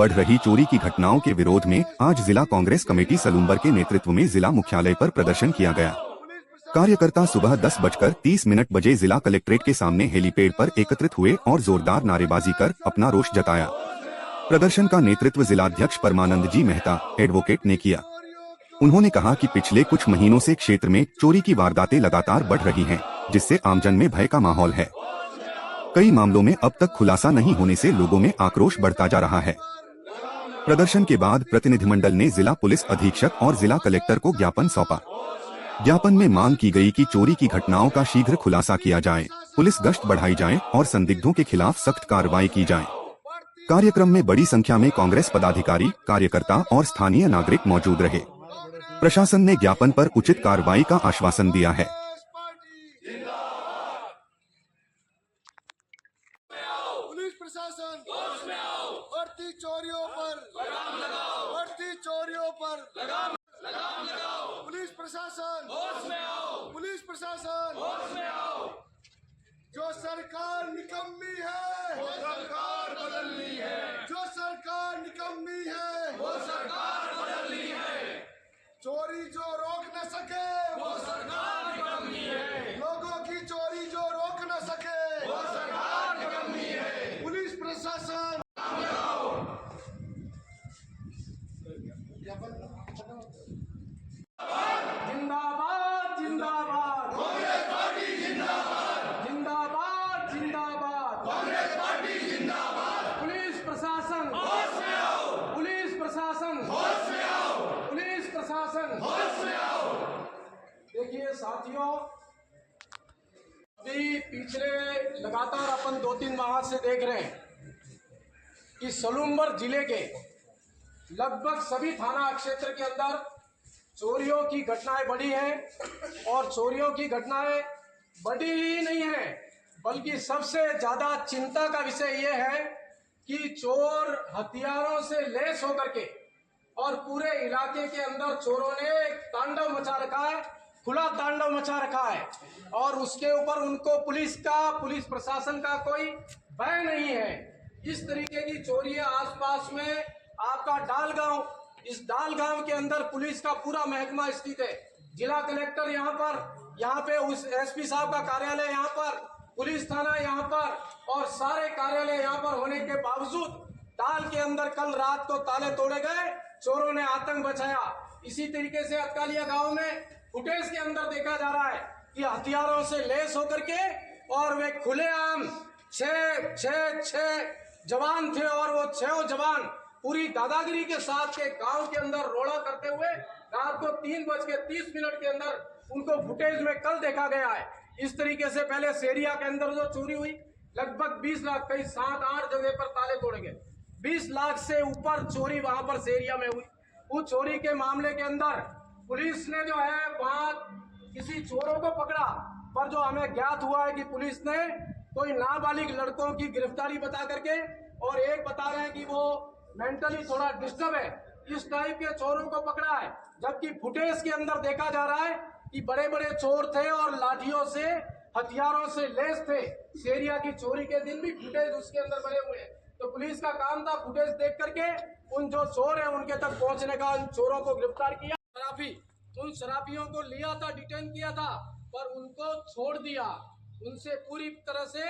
बढ़ रही चोरी की घटनाओं के विरोध में आज जिला कांग्रेस कमेटी सलूम्बर के नेतृत्व में जिला मुख्यालय पर प्रदर्शन किया गया। कार्यकर्ता सुबह 10:30 बजे जिला कलेक्ट्रेट के सामने हेलीपैड पर एकत्रित हुए और जोरदार नारेबाजी कर अपना रोष जताया। प्रदर्शन का नेतृत्व जिलाध्यक्ष परमानंद जी मेहता एडवोकेट ने किया। उन्होंने कहा कि पिछले कुछ महीनों से क्षेत्र में चोरी की वारदातें लगातार बढ़ रही हैं, जिससे आमजन में भय का माहौल है। कई मामलों में अब तक खुलासा नहीं होने से लोगों में आक्रोश बढ़ता जा रहा है। प्रदर्शन के बाद प्रतिनिधिमंडल ने जिला पुलिस अधीक्षक और जिला कलेक्टर को ज्ञापन सौंपा। ज्ञापन में मांग की गई कि चोरी की घटनाओं का शीघ्र खुलासा किया जाए, पुलिस गश्त बढ़ाई जाए और संदिग्धों के खिलाफ सख्त कार्रवाई की जाए। कार्यक्रम में बड़ी संख्या में कांग्रेस पदाधिकारी, कार्यकर्ता और स्थानीय नागरिक मौजूद रहे। प्रशासन ने ज्ञापन पर उचित कार्रवाई का आश्वासन दिया है। पुलिस प्रशासन होश में आओ, बढ़ती चोरियों पर लगाम लगाओ, बढ़ती चोरियों पर लगाम लगाओ। पुलिस प्रशासन होश में आओ, पुलिस प्रशासन होश में आओ। जो सरकार निकम्मी है वो सरकार बदलनी है, जो सरकार निकम्मी है वो सरकार बदलनी है। चोरी जो रोक न सके वो सरकार निकम्मी है, लोगों की चोरी जो रोक न सके वो सरकार निकम्मी है। पुलिस प्रशासन जिंदाबाद जिंदाबाद कांग्रेस पार्टी जिंदाबाद, जिंदाबाद जिंदाबाद कांग्रेस पार्टी जिंदाबाद। पुलिस प्रशासन होश में आओ, पुलिस प्रशासन होश में आओ, पुलिस प्रशासन। होश में आओ। देखिए साथियों, अभी पिछले लगातार अपन 2-3 माह से देख रहे हैं कि सलूम्बर जिले के लगभग सभी थाना क्षेत्र के अंदर चोरियों की घटनाएं बढ़ी हैं और चोरियों की घटनाएं बढ़ी ही नहीं है, बल्कि सबसे ज्यादा चिंता का विषय यह है कि चोर हथियारों से लैस होकर के और पूरे इलाके के अंदर चोरों ने एक तांडव मचा रखा है, खुला तांडव मचा रखा है और उसके ऊपर उनको पुलिस प्रशासन का कोई भय नहीं है। इस तरीके की चोरियां आसपास में आपका डाल गांव, इस डाल गांव के अंदर पुलिस का पूरा महकमा स्थित है। जिला कलेक्टर यहाँ पे उस एसपी साहब का कार्यालय यहाँ पर, पुलिस थाना यहाँ पर और सारे कार्यालय यहाँ पर होने के बावजूद डाल के अंदर कल रात को ताले तोड़े गए, चोरों ने आतंक बचाया। इसी तरीके से अतकालिया गांव में फुटेज के अंदर देखा जा रहा है कि हथियारों से लैस होकर के और वे खुलेआम छह जवान थे और वो 6 जवान पूरी दादागिरी के साथ के गांव के अंदर रोड़ा करते हुए रात को 3:30 के अंदर उनको फुटेज में कल देखा गया है। इस तरीके से पहले सेरिया के अंदर जो चोरी हुई लगभग 20 लाख, कई 7-8 जगह पर ताले तोड़े गए, 20 लाख से ऊपर चोरी वहां पर सेरिया में हुई। उस चोरी के मामले के अंदर पुलिस ने जो है वहां किसी चोरों को पकड़ा, पर जो हमें ज्ञात हुआ है कि पुलिस ने कोई नाबालिग लड़कों की गिरफ्तारी बता करके और एक बता रहे हैं कि वो मेंटली थोड़ा डिस्टर्ब है, इस टाइप के चोरों को पकड़ा है। जबकि फुटेज के अंदर देखा जा रहा है कि बड़े बड़े चोर थे और लाठियों से, हथियारों से लैस थे। सेरिया की चोरी के दिन भी फुटेज उसके अंदर बने हुए हैं। तो पुलिस का काम था फुटेज देख करके उन जो चोर है उनके तक पहुंचने का, उन चोरों को गिरफ्तार किया। उन शराबियों को लिया था, डिटेन किया था, पर उनको छोड़ दिया। उनसे पूरी तरह से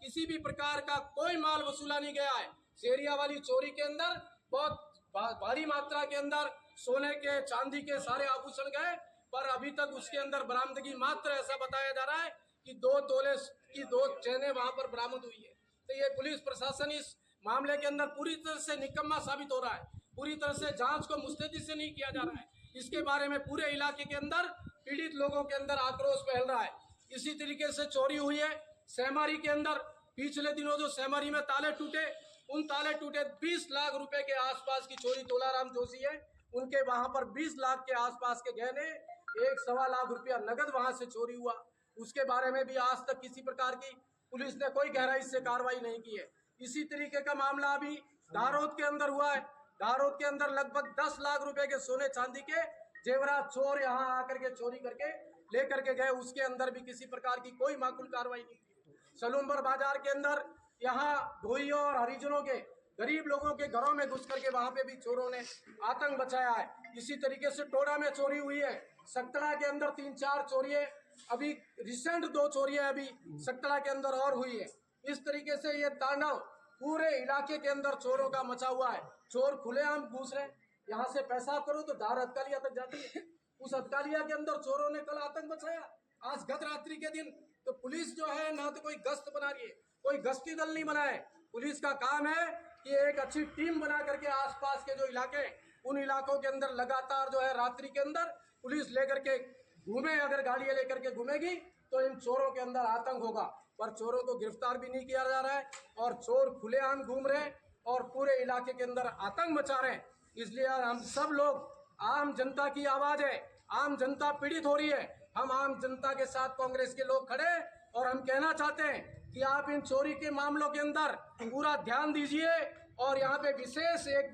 किसी भी प्रकार का कोई माल वसूला नहीं गया है। सेरिया वाली चोरी के अंदर बहुत भारी मात्रा के अंदर सोने के, चांदी के सारे आभूषण गए, पर अभी तक उसके अंदर बरामदगी मात्र ऐसा बताया जा रहा है कि 2 तोले की 2 चेनें वहां पर बरामद हुई है। तो ये पुलिस प्रशासन इस मामले के अंदर पूरी तरह से निकम्मा साबित हो रहा है। पूरी तरह से जांच को मुस्तैदी से नहीं किया जा रहा है। इसके बारे में पूरे इलाके के अंदर पीड़ित लोगों के अंदर आक्रोश फैल रहा है। इसी तरीके से चोरी हुई है सेमारी के अंदर। पिछले दिनों जो सेमारी में ताले टूटे, उन ताले टूटे 20 लाख रुपए के आसपास की चोरी तोलाराम जोशी है, उनके वहां पर 20 लाख के आसपास के गहने, 1-1.25 लाख रुपया नगद वहां से चोरी हुआ। उसके बारे में भी आज तक किसी प्रकार की पुलिस ने कोई गहराई से कार्रवाई नहीं की है। इसी तरीके का मामला अभी दारोद के अंदर हुआ है। दारोद के अंदर लगभग 10 लाख रुपए के सोने चांदी के जेवरात चोर यहाँ आकर के चोरी करके लेकर के गए, उसके अंदर भी किसी प्रकार की कोई माकूल कार्रवाई नहीं की। सलूम्बर बाजार के अंदर यहाँ ढोइयों और हरिजनों के गरीब लोगों के घरों में घुस करके वहां पे भी चोरों ने आतंक मचाया है। इसी तरीके से टोडा में चोरी हुई है, सकतड़ा के अंदर 3-4 चोरी है, अभी रिसेंट 2 चोरियां अभी सकतड़ा के अंदर और हुई है। इस तरीके से ये तांडव पूरे इलाके के अंदर चोरों का मचा हुआ है। चोर खुलेआम घुस रहे हैं, यहाँ से पेशाब करो तो धार हथकलिया तक जाती है। उस हथकलिया के अंदर चोरों ने कल आतंक मचाया। आज गत रात्रि के दिन तो पुलिस जो है ना तो कोई गश्त बना रही है, कोई गश्ती दल नहीं बना है। पुलिस का काम है कि एक अच्छी टीम बना करके आसपास के जो इलाके हैं उन इलाकों के अंदर लगातार जो है रात्रि के अंदर पुलिस लेकर के घूमे। अगर गाड़ियां लेकर के घूमेगी तो इन चोरों के अंदर आतंक होगा, पर चोरों को गिरफ्तार भी नहीं किया जा रहा है और चोर खुलेआम घूम रहे हैं और पूरे इलाके के अंदर आतंक मचा रहे हैं। इसलिए हम सब लोग, आम जनता की आवाज है, आम जनता पीड़ित हो रही है, हम आम जनता के साथ कांग्रेस के लोग खड़े और हम कहना चाहते हैं कि आप इन चोरी के मामलों के अंदर पूरा ध्यान दीजिए और यहाँ पे एक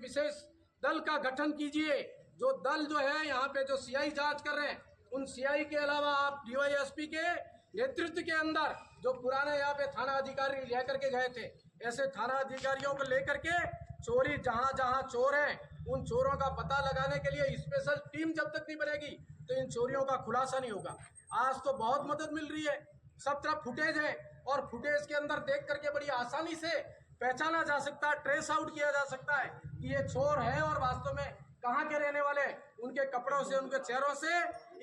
विशेष दल का गठन कीजिए। जो दल जो है यहाँ पे जो सीआई जांच कर रहे हैं, उन सीआई के अलावा आप डीवाईएसपी के नेतृत्व के अंदर जो पुराने यहाँ पे थाना अधिकारी लेकर के गए थे, ऐसे थाना अधिकारियों को लेकर के चोरी जहाँ जहाँ चोर हैं उन चोरों का पता लगाने के लिए स्पेशल टीम जब तक नहीं बनेगी तो इन चोरियों का खुलासा नहीं होगा। आज तो बहुत मदद मिल रही है, सब तरफ फुटेज है और फुटेज के अंदर देख करके बड़ी आसानी से पहचाना जा सकता है, ट्रेस आउट किया जा सकता है कि ये चोर है और वास्तव में कहाँ के रहने वाले। उनके कपड़ों से, उनके चेहरों से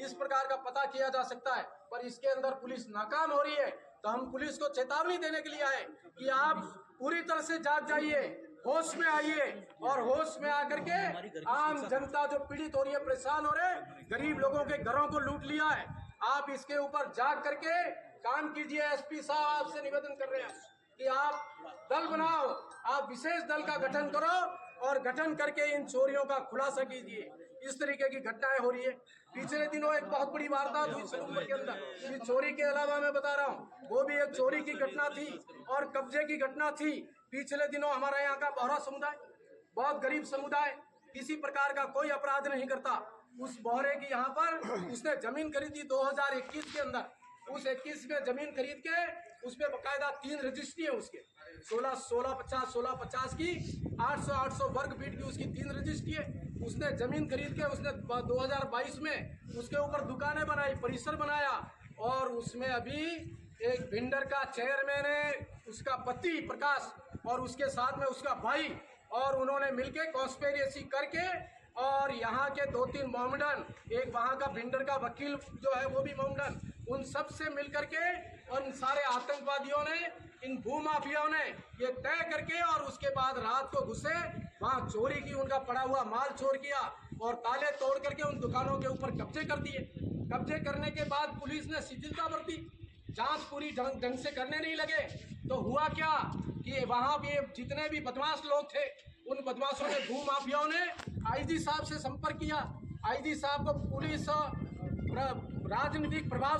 इस प्रकार का पता किया जा सकता है, पर इसके अंदर पुलिस नाकाम हो रही है। तो हम पुलिस को चेतावनी देने के लिए आए कि आप पूरी तरह से जाग जाइए, होश में आइए और होश में आकर के आम जनता जो पीड़ित हो रही है, परेशान हो रहे हैं, गरीब लोगों के घरों को लूट लिया है, आप इसके ऊपर जाग करके काम कीजिए। एसपी साहब आपसे निवेदन कर रहे हैं कि आप दल बनाओ, आप विशेष दल का गठन करो और गठन करके इन चोरियों का खुलासा कीजिए। इस तरीके की घटनाएं हो रही है। पिछले दिनों एक बहुत बड़ी वारदात हुई सलूमपुर के अंदर। इस चोरी के अलावा मैं बता रहा हूँ वो भी एक चोरी की घटना थी और कब्जे की घटना थी। पिछले दिनों हमारे यहाँ का बोहरा समुदाय, बहुत गरीब समुदाय, किसी प्रकार का कोई अपराध नहीं करता, उस बोहरे की यहाँ पर उसने जमीन खरीदी 2021 के अंदर। उस 21 में जमीन खरीद के उसमें बकायदा 3 रजिस्ट्री है उसके, 1650 की 800 वर्ग फीट की उसकी 3 रजिस्ट्री है। उसने जमीन खरीद के उसने 2022 में उसके ऊपर दुकानें बनाई, परिसर बनाया और उसमें अभी एक बिल्डर का चेयरमैन है, उसका पति प्रकाश और उसके साथ में उसका भाई, और उन्होंने मिलके कॉन्स्पिरेसी करके और यहाँ के 2-3 मोमडन, एक वहाँ का बिल्डर का वकील जो है वो भी मोमडन, उन सब से मिलकर के उन सारे आतंकवादियों ने, इन भूमाफियाओं ने ये तय करके और उसके बाद रात को घुसे, वहाँ चोरी की, उनका पड़ा हुआ माल चोर किया और ताले तोड़ करके उन दुकानों के ऊपर कब्जे कर दिए। कब्जे करने के बाद पुलिस ने शिथिलता बरती, जांच पूरी ढंग से करने नहीं लगे तो हुआ क्या कि वहाँ भी जितने भी बदमाश लोग थे उन बदमाशों ने, भूमाफियाओं ने आईजी साहब से संपर्क किया। आईजी साहब को पुलिस राजनीतिक प्रभाव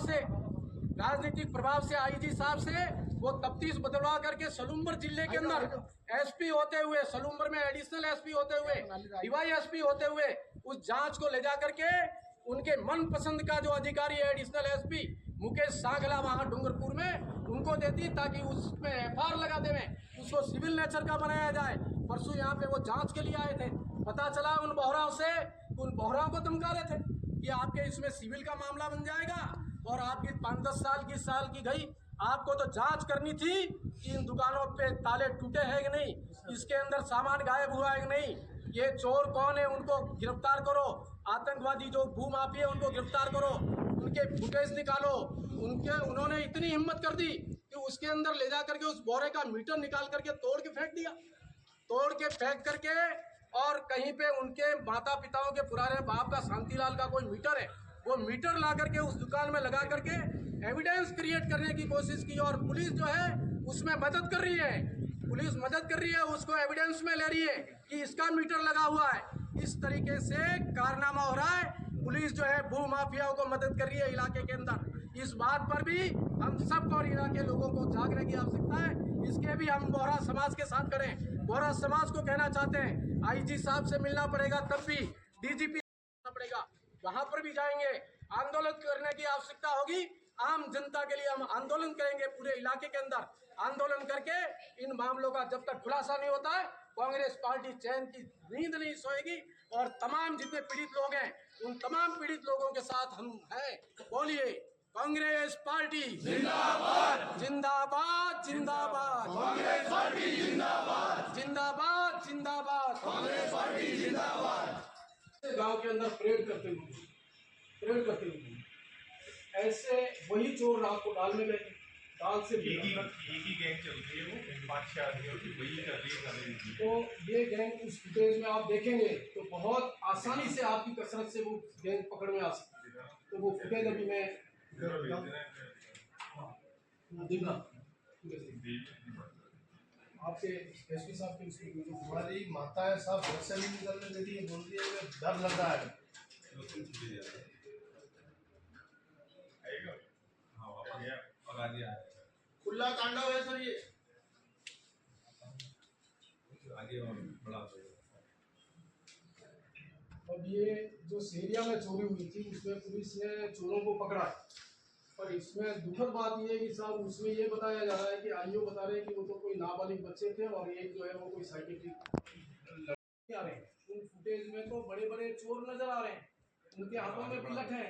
से आईजी साहब से वो तफ्तीश बदलवा करके सलूमपुर जिले के अंदर एसपी होते हुए, सलूमपुर में एडिशनल एसपी होते हुए, डीवाईएसपी होते हुए उस जांच को ले जा करके उनके मनपसंद का जो अधिकारी है एडिशनल एसपी मुकेश सांगला वहां डूंगरपुर में, उनको देती ताकि उसमें एफआईआर लगा देवें, उसको सिविल नेचर का बनाया जाए। परसों यहाँ पे वो जांच के लिए आए थे, पता चला उन बोहराओं से, उन बोहराओं को धमका रहे थे कि आपके इसमें सिविल का मामला बन जाएगा और आपकी 5-10 साल की गई, आपको तो जांच करनी थी कि इन दुकानों पे ताले टूटे हैं कि नहीं, इसके अंदर सामान गायब हुआ है कि नहीं, ये चोर कौन है उनको गिरफ्तार करो, आतंकवादी जो भूमाफिया है उनको गिरफ्तार करो, उनके फुटेज निकालो। उन्होंने इतनी हिम्मत कर दी कि उसके अंदर ले जा करके उस बोरे का मीटर निकाल करके तोड़ के फेंक दिया, तोड़ के फेंक करके, और कहीं पे उनके माता पिताओं के पुराने बाप का शांतिलाल का कोई मीटर है, वो मीटर ला करके उस दुकान में लगा करके एविडेंस क्रिएट करने की कोशिश की और पुलिस जो है उसमें मदद कर रही है, पुलिस मदद कर रही है, उसको एविडेंस में ले रही है कि इसका मीटर लगा हुआ है। इस तरीके से कारनामा हो रहा है, पुलिस जो है भूमाफियाओं को मदद कर रही है इलाके के अंदर। इस बात पर भी हम सबको और इलाके लोगों को जागने की आवश्यकता है। इसके भी हम बोहरा समाज के साथ करें, बोहरा समाज को कहना चाहते हैं आईजी साहब से मिलना पड़ेगा, तब भी डीजीपी पड़ेगा, वहां पर भी जाएंगे, आंदोलन करने की आवश्यकता होगी। आम जनता के लिए हम आंदोलन करेंगे, पूरे इलाके के अंदर आंदोलन करके इन मामलों का जब तक खुलासा नहीं होता है कांग्रेस पार्टी चैन की नींद नहीं सोएगी और तमाम जितने पीड़ित लोग हैं उन तमाम पीड़ित लोगों के साथ हम हैं। बोलिए कांग्रेस पार्टी जिंदाबाद जिंदाबाद जिंदाबाद, कांग्रेस पार्टी जिंदाबाद, जिंदाबाद जिंदाबाद, कांग्रेस पार्टी जिंदाबाद। गांव के अंदर परेड करते हुए ऐसे वही चोर रात को डाल में गए थे, दाल से एक ही गैंग चल रही है, वो 5-6 आदमियों की वही कर रही है। तो ये गैंग उस फुटेज में आप देखेंगे तो बहुत आसानी से आपकी कसरत से वो गैंग पकड़ में आ सकती है। तो वो फुटेज अभी मैं देखना आपके एसपी साहब के उसमें हमारी माता है साहब घर से नहीं निकलने दे रही है, बोल रही है डर लग रहा है। खुला तांडव है सर ये। आगे और बड़ा अब ये जो सेरिया में चोरी हुई थी उसमें पुलिस ने चोरों को पकड़ा, पर इसमें दुखद बात ये है कि साहब उसमें ये बताया जा रहा है कि आईओ बता रहे हैं कि वो तो कोई नाबालिग बच्चे थे और एक जो है वो कोई साइकिट्रिक लड़के आ रहे हैं। उन फुटेज में तो बड़े बड़े चोर नजर आ रहे हैं, उनके हाथों में पिलट है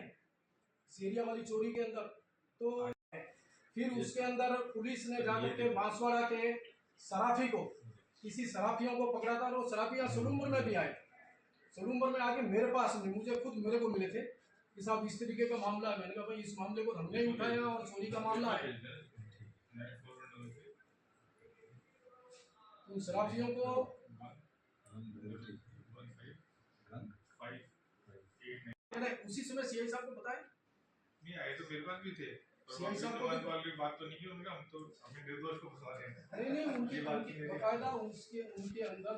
सेरिया वाली चोरी के अंदर। तो फिर उसके अंदर पुलिस ने जाकर के बांसवाड़ा के सराफी को, किसी सराफियों को पकड़ा था और वो सराफियाँ सुलुम्बर में भी आए। सुलुम्बर में आके मेरे पास में मेरे को मिले थे कि साहब इस तरीके का मामला है। मैंने कहा भाई इस मामले को हमने ही उठाया और चोरी का मामला है। उन सराफियों को उसी समय सीआई साहब को बताया नहीं आए तो मेरे पास भी थे, सीआई साहब को वाली बात तो नहीं की उनका, हम तो अपने निर्दोष को फंसा रहे हैं। नहीं उनकी बकायदा उनके अंदर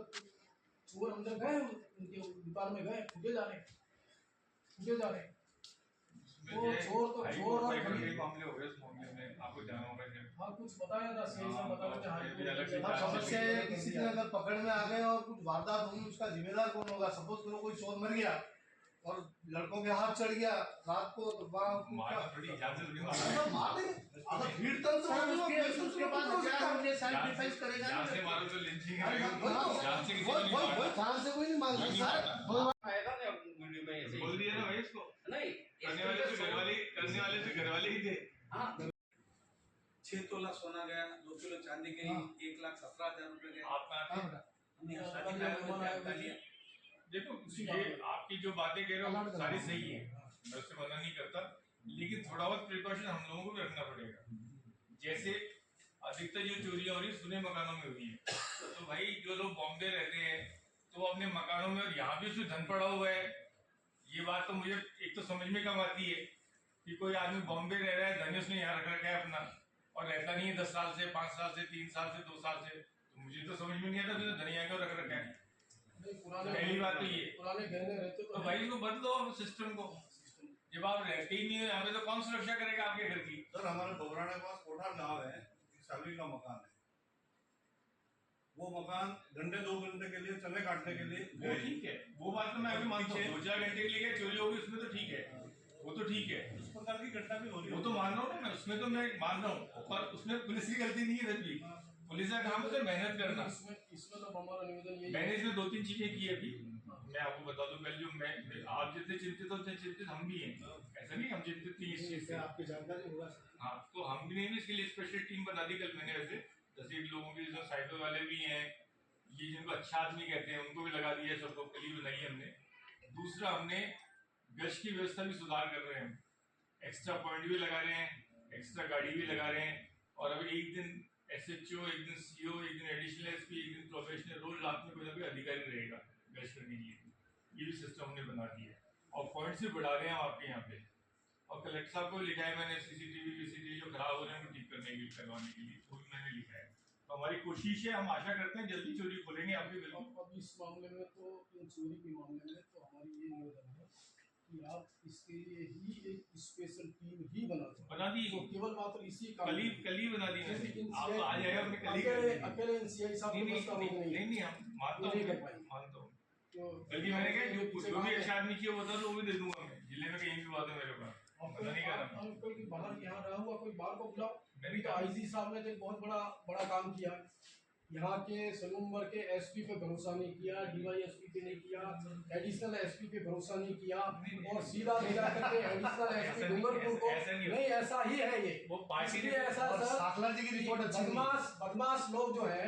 चोर अंदर गए, उनके दुकान में गए, फुटे जा रहे हैं। वो चोर तो चोर और मामले हो गए, उस मामले में आपको जाना होगा। हाँ कुछ बताया था सीआई साहब बता रहे थे हाँ, खबर से किसी ने अगर पकड़ में आ गए और कुछ वारदात होगी उसका जिम्मेदार कौन होगा? सपोज करो कोई चोर मर गया और लड़कों के हाथ चढ़ गया रात को तो भीड़ तंत्र उसके बाद सेल्फ डिफेंस करेगा। जान से कोई नहीं मार बोल दिया ना भाई इसको, नहीं करने वाले से घर वाले ही थे। 6 तोला सोना गया, 2 किलो चांदी गई, 1,17,000 रुपए गए। देखो ये आपकी जो बातें कह रहे हो सारी सही है, मैं उससे मना नहीं करता, लेकिन थोड़ा बहुत प्रिकॉशन हम लोगों को भी रखना पड़ेगा। जैसे अधिकतर जो चोरियां हो रही सुने मकानों में हुई है, तो भाई जो लोग बॉम्बे रहते हैं तो अपने मकानों में, और यहाँ भी उसमें धन पड़ा हुआ है। ये बात तो मुझे एक तो समझ में कम आती है कि कोई आदमी बॉम्बे रह रहा है, धन उसने यहाँ रख रखा है अपना और रहता नहीं है 10 साल से, 5 साल से, 3 साल से, 2 साल से। तो मुझे तो समझ में नहीं आता फिर धनिया क्यों रख रखा है। पहली बात तो ये, पुराने गहने रहते तो भाई इसको बदलो सिस्टम को। जब आप रहते ही नहीं है यहाँ पे तो कौन सुरक्षा करेगा आपके घर की? सर हमारे डोबरा के पास कोठा गांव है, शादी का मकान है। वो मकान घंटे 2 घंटे के लिए चने काटने के लिए वो ठीक है, वो बात तो मैं अभी मानता हूँ। 2-4 घंटे के लिए चोरी होगी उसमें तो ठीक है, वो तो ठीक है। उस प्रकार की घटना भी हो रही है, वो तो मान रहा हूँ मैं, उसमें तो मैं मान रहा हूँ, पर उसमें पुलिस की गलती नहीं है भी। पुलिस का काम है मेहनत करना। इसमें तो हमारा निवेदन ये मैंने इसमें 2-3 चीजें की अभी, मैं आपको बता दूं। पहले जो मैं आप जितने चिंतित होते हैं, चिंतित हम भी हैं, ऐसा नहीं हम चिंतित नहीं इस चीज से, आपकी जानकारी होगा। हाँ तो हम भी नहीं, इसके लिए स्पेशल टीम बना दी कल मैंने। वैसे 10 लोगों की जो साइबर वाले भी हैं, ये जिनको अच्छा आदमी कहते हैं उनको भी लगा दिया, सबको कली बनाई हमने। दूसरा हमने गश्त की व्यवस्था भी सुधार कर रहे हैं, एक्स्ट्रा पॉइंट भी लगा रहे हैं, एक्स्ट्रा गाड़ी भी लगा रहे हैं। और अब एक दिन SHO, एक दिन CO, एक दिन एडिशनल SP, एक दिन प्रोफेशनल, रोज रात में कोई ना कोई अधिकारी रहेगा गश्त करने के लिए। ये भी सिस्टम हमने बना दिया है और पॉइंट्स भी बढ़ा रहे हैं आपके यहाँ पे। और कलेक्टर साहब को लिखा है मैंने CCTV जो खराब हो रहे हैं उनको ठीक करने के लिए, करवाने के लिए, वो भी मैंने लिखा है। तो हमारी कोशिश है, हम आशा करते हैं जल्दी चोरी खोलेंगे आपके। बिल्कुल अब इस मामले में तो इन चोरी के मामले में तो हमारी ये निवेदन है कि आप इसके लिए ही एक स्पेशल टीम ही बना दी, तो केवल मात्र इसी का कली बना दी। आप आ जाएगा अपने कली अकेले CI साहब नहीं हम मानता हूँ। बल्कि मैंने कहा जो भी अच्छा आदमी चाहिए बता दो, वो भी दे दूंगा मैं। जिले में कहीं भी बात है मेरे पास, पता नहीं कर रहा। कोई बाहर यहाँ रहा हुआ कोई बाहर को बुलाओ। नहीं तो IG साहब ने तो बहुत बड़ा काम किया है। यहाँ के सलूमबर के एसपी पे भरोसा नहीं किया, डीवाईएसपी पे नहीं किया, एडिशनल एसपी पे भरोसा नहीं किया और सीधा ले जा करके एडिशनल एसपी डूंगरपुर को ऐसा नहीं होता। नहीं, ऐसा ही है ये। वो पार्टी इसलिए ऐसा और सर साखला जी की रिपोर्ट अच्छी नहीं है। बदमाश लोग जो है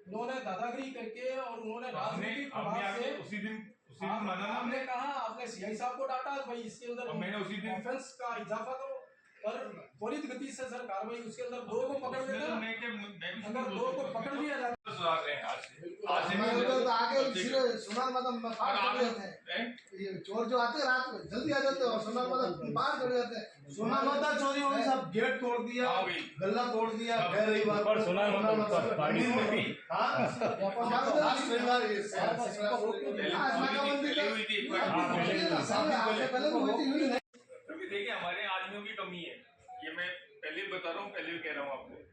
उन्होंने दादागिरी करके और उन्होंने हमने राजनीतिक हमने प्रभाव आके से उसी दिन माना ना आपने हमने। कहा, आपने सीआई साहब को डांटा भाई इसके अंदर और मैंने उसी दिन ऑफेंस का इजाफा करो, पर त्वरित गति से सर कार्रवाई उसके अंदर दो को पकड़ उसमें लेते तो ना, मैं क्या मैं भी अगर दो को पकड़ लिया जाता सुधार रहे हैं आज से हमारे उधर तो आगे सीधे सोनार मतलब और बाहर आप- चले जाते हैं। हैं? ये चोर जो आते हैं रात में जल्दी आ जाते हैं और सोनार मतलब बाहर चले जाते हैं। सोना माता चोरी होगी, सब गेट तोड़ दिया, हाँ भाई। गल्ला तोड़ दिया, सब। गए रविवार को सोनार माता मंदिर में भी। हाँ लास्ट रविवार ये आज नाकाबंदी पहले हुई थी एक बार। पहले भी हुई थी, हुई नहीं। क्योंकि देखिए हमारे यहाँ आदमियों की कमी है, ये मैं पहले भी बता रहा हूँ, पहले भी कह रहा हूँ आपको,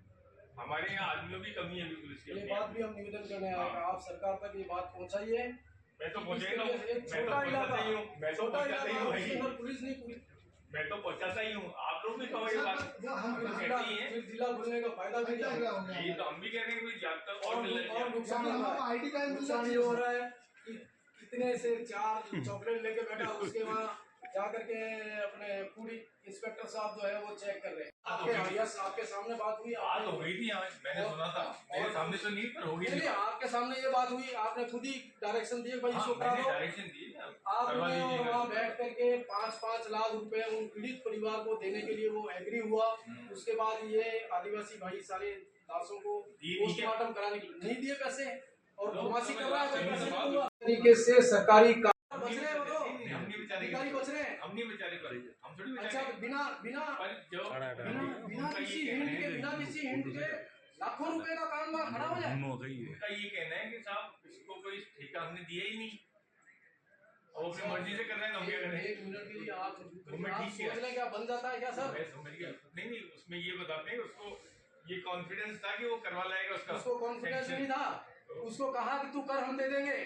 हमारे यहाँ आदमियों की कमी है बिल्कुल इसकी ये अपनी। बात भी हम निवेदन करने आए हैं, आप सरकार तक ये बात पहुंचाइए। मैं तो इसके पहुंचाता हूँ, लिए एक मैं तो छोटा इलाका, पहुंचाता ही हूँ, मैं तो छोटा पहुंचाता ही इलाका, हूँ उसके भाई। अंदर पुलिस नहीं पूरी। मैं तो पहुंचाता ही हूँ, आप लोग भी कहो ये बात। हम तो जिला कहती हैं, फिर जिला खुलने का फायदा भी क्या नहीं हो गया? ये तो हम भी कह रहे हैं कि भाई ज्यादा और और मिलना चाहिए। नुकसान हो रहा हमको है। आईटी कार्ड मिल नुकसान ये हो रहा है कि कितने से 4 चॉकलेट लेके बैठा, उसके वहाँ जा करके अपने पूरी इंस्पेक्टर साहब जो है वो चेक कर रहे हैं। आपके सामने बात हुई, बात हो गई थी यहाँ, मैंने सुना था, मेरे सामने तो नहीं पर होगी। नहीं, आपके सामने ये बात हुई, आपने खुद ही डायरेक्शन दिए भाई इसको करा दो। डायरेक्शन दी ना, करवा आपने दीजिएगा। वहाँ बैठ करके 5-5 लाख रुपए उन पीड़ित परिवार को देने के लिए वो एग्री हुआ। उसके बाद ये आदिवासी भाई सारे लाशों को दिए नहीं क्या? पोस्टमार्टम कराने के लिए नहीं दिए पैसे और लोग बदमाशी कर रहा है, समझ पैसे रहे नहीं हैं। दूंगा। तरीके से सरकारी काम हम बच नहीं रहे हैं वो तो, बेचारे, हम नहीं बेचारे, अधिकारी बच रहे हैं। हम नहीं बेचारे पर, हम थोड़ी अच्छा, बेचारे। बिना बिना पर जो बिना किसी हिंट के, बिना किसी हिंट के लाखों रुपए का काम वहाँ खड़ा हो जाए। उनका ये कहना है कि साहब इसको कोई ठेका हमने दिया ही नहीं, और अपनी मर्जी से कर रहे हैं, हम क्या करें? एक मिनट के लिए आप मैं आप ठीक है। सोच लें क्या बन जाता है क्या सर? मैं समझ गया, नहीं नहीं उसमें ये बताते हैं कि उसको ये कॉन्फिडेंस था कि वो करवा लाएगा उसका। उसको कॉन्फिडेंस sanction। नहीं था, उसको कहा कि तू कर, हम दे देंगे।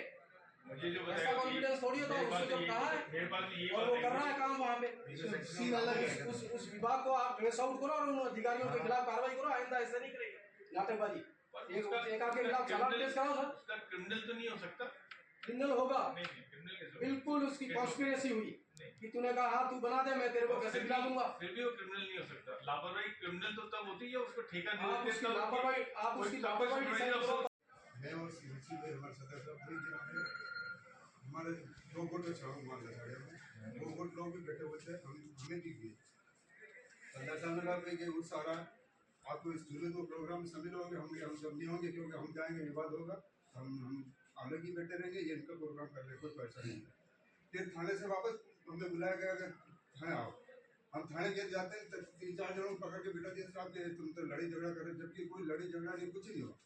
मुझे जो ऐसा बताया कि कॉन्फिडेंस थोड़ी होता है, मेरे पास उसको जब ये- कहा है मेरे पास ये और बात वो है कर रहा कि- है काम वहाँ पे। सीन अलग है। उस विभाग को आप ट्रेस आउट करो और उन अधिकारियों के खिलाफ कार्रवाई करो, आइंदा ऐसा नहीं करेंगे नाटकबाजी। पर एक उसका- एक आपके खिलाफ चालान criminal- पेश कराओ सर, उसका क्रिमिनल तो नहीं हो सकता। क्रिमिनल होगा। नहीं नहीं क्रिमिनल कैसे होगा? बिल्कुल उसकी कैसे होगा? कॉन्स्पिरेसी हुई नहीं। कि तूने कहा हाँ तू बना दे, मैं तेरे को कैसे फिर दिला दूंगा। फिर भी वो क्रिमिनल नहीं हो सकता। लापरवाही क्रिमिनल तो तब होती है उसको ठेका दे आप देते उसकी हैं तब- लापरवाही, आप कोई उसकी सब कुछ लापरवाही बड़ी डिसाइड अफसर- करो। मैं और सीसी में हमारे सदस्य साहब नहीं गिरा है। हमारे 2 गुट छाव मार लगा है, 2 गुट लोग भी बैठे हुए थे, हमें भी दिए सदस्य साहब ने कहा कि ये उस सारा आपको इस जूले को प्रोग्राम में शामिल होंगे, हम सब नहीं होंगे क्योंकि हम जाएंगे विवाद होगा, हम अलग ही बैठे रहेंगे, ये इनका प्रोग्राम कर रहे कोई पैसा नहीं है। फिर थाने से वापस हमें बुलाया गया कि थाने आओ। हम थाने के जाते हैं तो 3-4 जनों को पकड़ के बिठा दिया, साहब कि तुम तो लड़ी झगड़ा कर रहे, जबकि कोई लड़ी झगड़ा नहीं, कुछ नहीं हुआ।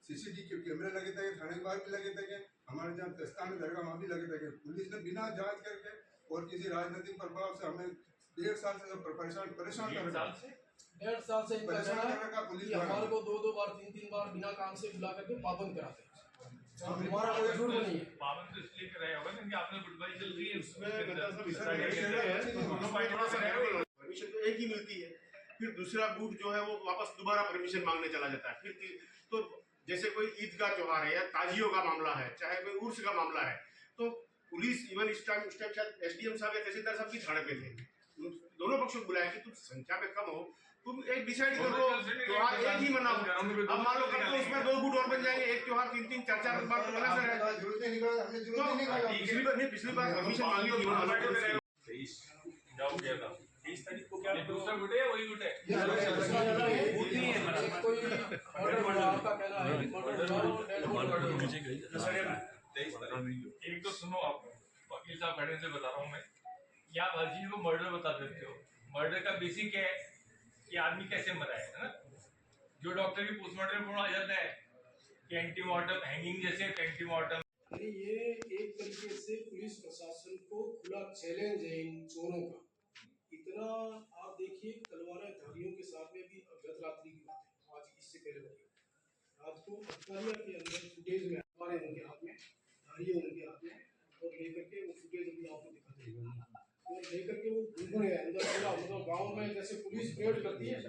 सीसीटीवी कैमरे लगे थे, थाने के बाहर भी लगे थे, हमारे जहाँ दस्तान में दरगाह वहाँ भी लगे थे। पुलिस ने बिना जांच करके और किसी राजनीतिक प्रभाव से हमें 1.5 साल से परेशान कर 1.5 रखा। साल से 1.5 साल से इनका परेशान कहना कर रखा है पुलिस कि द्वारा। हमारे को 2-2 बार 3-3 बार बिना काम से बुला करके पाबंद कराते हैं। हम हमारा कोई झूठ नहीं है। पाबंद तो इसलिए कराया होगा क्योंकि आपने फुटबॉल चल रही है इसमें गद्दा साहब इसमें इसमें इसमें है, इसमें दोनों पार्टी में से परमिशन तो एक ही मिलती है, फिर दूसरा गुट जो है वो वापस दोबारा परमिशन मांगने चला जाता है। फिर तो जैसे कोई ईद का त्योहार है या ताजियों का मामला है, चाहे कोई उर्स का मामला है, तो पुलिस इवन इस टाइम शायद एसडीएम साहब या तहसीलदार साहब भी थाने पे थे, दोनों पक्षों को बुलाया कि तुम संख्या में कम हो, तुम एक डिसाइड कर लो त्योहार एक ही मनाओ। अब मान लो कल को उसमें 2 गुट और बन जाएंगे, एक त्योहार 3-3 4-4 बार तो बना सर है। जरूरत नहीं निकाला, हमने जरूरत नहीं निकाला। पिछली बार परमिशन मांगी थी उन्होंने अलग से। 23 जाओ गया था 23 तारीख को क्या दूसरा गुट है वही गुट है कोई ऑर्डर हुआ, आपका कहना है ऑर्डर हुआ और डेड बॉडी एक तो सुनो आप वकील साहब खड़े से बता रहा हूँ मैं, या आप हर चीज को मर्डर बता देते हो। मर्डर का बेसिक क्या है कि आदमी कैसे मरा है ना, जो डॉक्टर की पोस्टमार्टम रिपोर्ट आ जाता है कि एंटीमार्टम हैंगिंग जैसे एंटीमार्टम। यानी ये एक तरीके से पुलिस प्रशासन को खुला चैलेंज है इन चोरों का। इतना आप देखिए तलवारें धारियों के साथ में भी गत रात्रि की बात है, आज इससे पहले वाली रात को अधिकारियों के अंदर फुटेज में हमारे उनके हाथ में, धारियों उनके हाथ में, और लेकर के वो फुटेज अभी आपको दिखाते हैं और लेकर के वो घूम रहे हैं अंदर पूरा, मतलब गाँव में जैसे पुलिस परेड करती है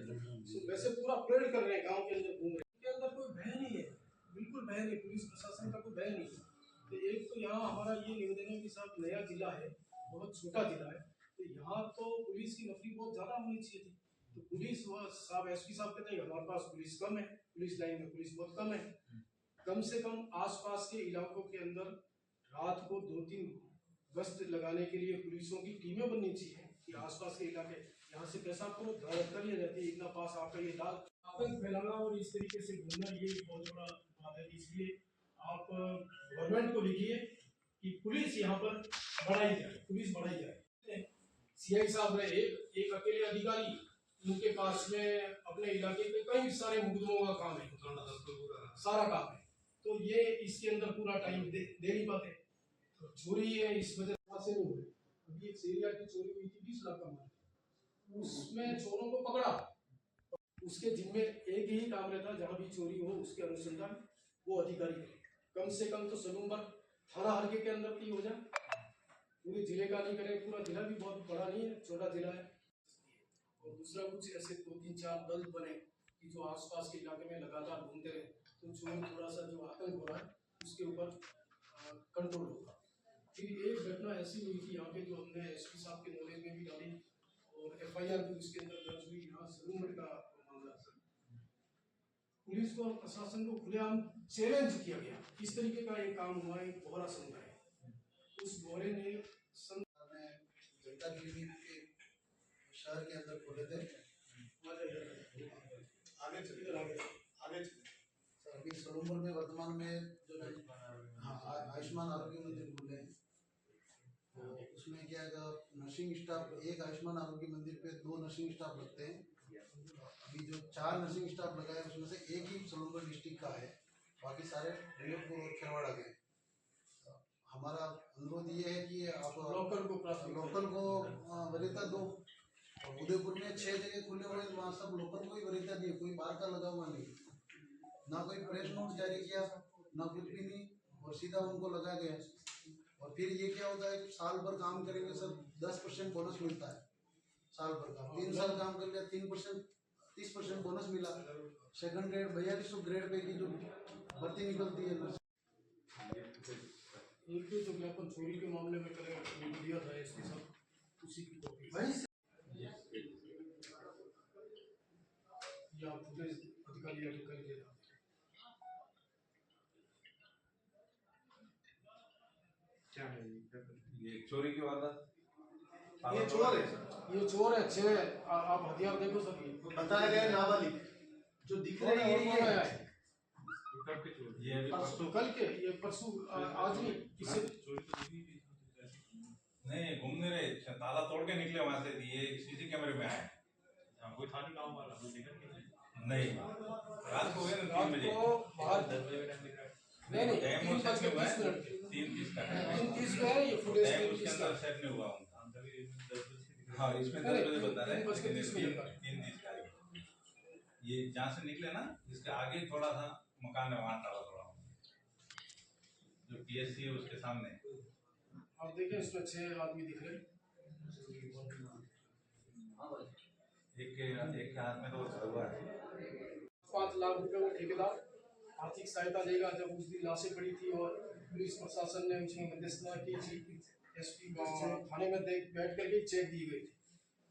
वैसे पूरा परेड कर रहे हैं गाँव के अंदर घूम रहे हैं। उनके अंदर कोई भय नहीं है, गए नहीं। तो एक तो यहाँ हमारा ये निवेदन है कि साहब नया जिला है, बहुत छोटा जिला है, तो यहाँ तो पुलिस की नफरी बहुत ज़्यादा होनी चाहिए थी। तो पुलिस साहब एसपी साहब कहते हैं हमारे पास पुलिस कम है, पुलिस लाइन में पुलिस बहुत कम है। कम से कम आसपास के इलाकों के अंदर रात को 2-3 गश्त लगाने के लिए पुलिसों की टीमें बननी चाहिए कि आसपास के इलाके यहाँ से पेशाब करो कर लिया जाती है, इतना पास आपका ये डाल आतंक फैलाना और इस तरीके से घूमना ये बहुत बड़ा बात है। इसलिए आप गवर्नमेंट को लिखिए कि पुलिस यहाँ पर बढ़ाई जाए, पुलिस बढ़ाई जाए। सीआई साहब रहे एक अकेले अधिकारी, उनके पास में अपने इलाके के कई सारे मुकदमों का काम है, सारा काम है, तो ये इसके अंदर पूरा टाइम दे नहीं पाते। तो चोरी है इस वजह से नहीं हुई। अभी एक सीरिया की चोरी हुई थी 20 लाख का माल, उसमें चोरों को पकड़ा, उसके जिम्मे एक ही काम रहता जहां भी चोरी हो उसके अनुसंधान वो अधिकारी करे। कम से कम तो सलूम्बर थाना हल्के के अंदर की हो जाए, पूरे जिले का नहीं करे। पूरा जिला भी बहुत बड़ा नहीं है, छोटा जिला है। और दूसरा कुछ ऐसे 2-3-4 दल बने कि जो आसपास के इलाके में लगातार घूमते रहे, तो चोर थोड़ा सा जो आतंक हो रहा है उसके ऊपर कंट्रोल होगा। फिर एक घटना ऐसी हुई थी यहाँ पे जो हमने एसपी साहब के नॉलेज में भी डाली और FIR भी उसके अंदर दर्ज हुई। यहाँ सलूम्बर का मामला, पुलिस को और प्रशासन को खुलेआम चैलेंज किया गया। इस तरीके का एक काम हुआ, एक बोहरा समुदाय, उस बोहरे ने जनता क्लिनिक के शहर के अंदर खोले थे। आगे चलिए सर, अभी सलूम्बर में वर्तमान में जो आयुष्मान आरोग्य मंदिर खुले हैं, तो उसमें क्या है, नर्सिंग स्टाफ एक आयुष्मान आरोग्य मंदिर पे 2 नर्सिंग स्टाफ लगते हैं। अभी जो 4 नर्सिंग स्टाफ लगाए उसमें से एक ही सलूम्बर डिस्ट्रिक्ट का है, बाकी सारे ढूंढरपुर और खेरवाड़ा के। हमारा अनुरोध ये है कि आप लोकल को वरीयता दो। उदयपुर में 6 जगह खुले हुए, वहाँ सब लोकल को ही वरीयता दी, कोई बाहर का लगा हुआ नहीं, ना कोई प्रेस नोट जारी किया, ना कुछ भी नहीं, और सीधा उनको लगा गया। और फिर ये क्या होता है, साल भर काम करेंगे सर 10% बोनस मिलता है साल भर का। 3 साल काम कर लिया 3% 30% बोनस मिला। सेकंड ग्रेड 4200 ग्रेड पे की जो भर्ती निकलती है। एक जो ज्ञापन चोरी के मामले में दिया था इसके साथ, उसी की कॉपी या फुटेज अधिकारी दे रहा। क्या है ये चोरी की वारदात? ये चोर है 6। आप हथियार देखो सभी, बताया गया नाबालिग जो दिख रहे हैं कब के चोर? ये अभी परसों कल के, ये परसों आज नहीं, किसी नहीं घूमने रहे, ताला तोड़ के निकले वहां से, ये सीसी कैमरे में आए। कोई था नहीं गाँव वाला, कोई देखा नहीं, रात को हुए ना 3 बजे, बाहर 10 बजे का टाइम दिख रहा है। नहीं 3:30 का 3:30 में है ये फुटेज टाइम, उसके अंदर सेट नहीं हुआ उनका। हाँ, इसमें 10 बजे बता रहे हैं, 3:30 का। ये जहाँ से निकले ना, इसके आगे थोड़ा सा मकान है, वहाँ ताला तोड़ा, जो PSC है उसके सामने। आप देखें इसमें 6 आदमी दिख रहे हैं। एक के हाथ में तो हुआ है। 5 लाख रुपए वो ठेकेदार आर्थिक सहायता देगा। जब उस दिन लाशें पड़ी थी और पुलिस प्रशासन ने उसमें मध्यस्थता की थी, SP थाने में बैठ करके चेक दी गई थी,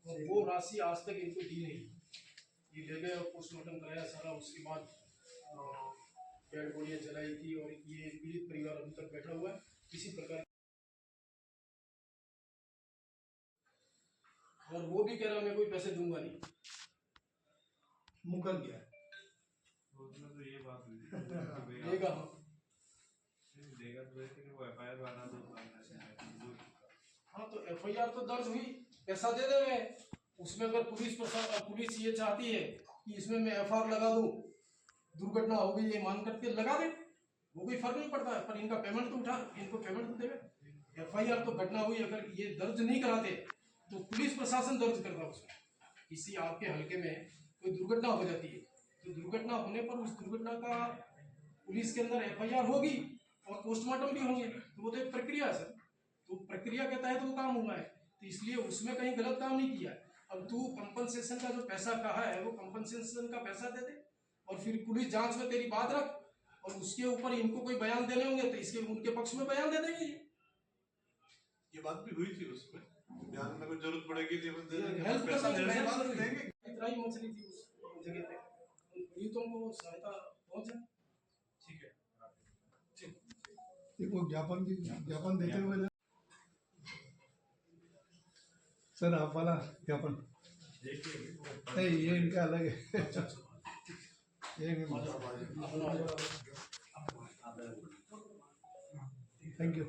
और वो राशि आज तक इनको दी नहीं। ये ले गए और पोस्टमार्टम कराया सारा, उसके बाद डेड बॉडियाँ जलाई थी, और ये पीड़ित परिवार अभी तक बैठा हुआ है किसी प्रकार। और वो भी कह रहा मैं कोई पैसे दूंगा नहीं, मुकर गया है। तो ये बात देगा देगा तो वैसे वो FIR वाला हाँ, तो FIR तो दर्ज हुई, पैसा दे देवे। उसमें अगर पुलिस ये चाहती है कि इसमें मैं FIR लगा दूं, दुर्घटना हो गई ये मान करके लगा दे, वो कोई फर्क नहीं पड़ता है, पर इनका पेमेंट तो इनको पेमेंट तो देवे। FIR तो घटना हुई, अगर ये दर्ज नहीं कराते तो पुलिस प्रशासन दर्ज करता। उसमें किसी आपके हल्के में कोई दुर्घटना हो जाती है, तो दुर्घटना होने पर उस दुर्घटना का पुलिस के अंदर FIR होगी और पोस्टमार्टम भी होंगे, तो वो तो एक प्रक्रिया है सर, तो प्रक्रिया के तहत वो काम हुआ है, तो इसलिए उसमें कहीं गलत काम नहीं किया। अब तू कंपनसेशन का जो पैसा कहा है वो कंपनसेशन का पैसा दे दे, और फिर पुलिस जांच में तेरी बात रख, और उसके ऊपर इनको कोई बयान देने होंगे तो इसके उनके पक्ष में बयान दे देंगे। ये बात भी हुई थी उसमें, बयान में कोई जरूरत पड़ेगी तो हेल्प पैसा करने देने की के बात बाद नहीं। देंगे। इतना ही मछली थी उस जगह पे, उन पीड़ितों को सहायता पहुंचे। ठीक है। वो ज्ञापन देते हुए ना सर आप वाला ज्ञापन नहीं, ये इनका अलग है। ये थैंक यू।